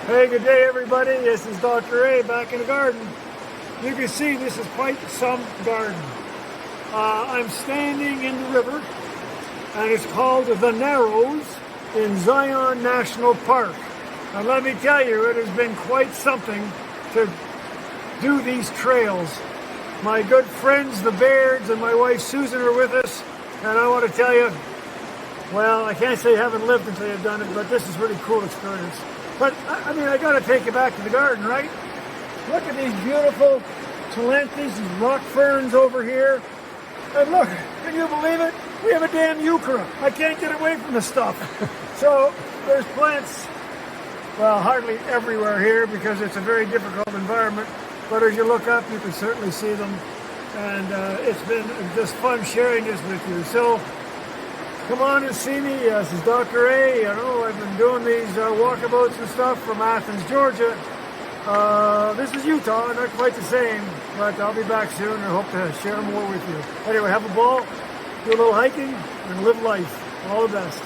Hey, good day everybody. This is Dr. A back in the garden. You can see this is quite some garden. I'm standing in the river and it's called the Narrows in Zion National Park. And let me tell you, it has been quite something to do these trails. My good friends, the Bairds, and my wife Susan are with us, and I want to tell you, well, I can't say I haven't lived until you've done it, but this is a really cool experience. But, I mean, I got to take you back to the garden, right? Look at these beautiful Talentus, these rock ferns over here. And look, can you believe it? We have a damn euchre. I can't get away from the stuff. So there's plants, well, hardly everywhere here because it's a very difficult environment. But as you look up, you can certainly see them. And it's been just fun sharing this with you. So come on and see me. This is Dr. A. I know I've been doing these walkabouts and stuff from Athens, Georgia. This is Utah, not quite the same, but I'll be back soon and hope to share more with you. Anyway, have a ball, do a little hiking, and live life. All the best.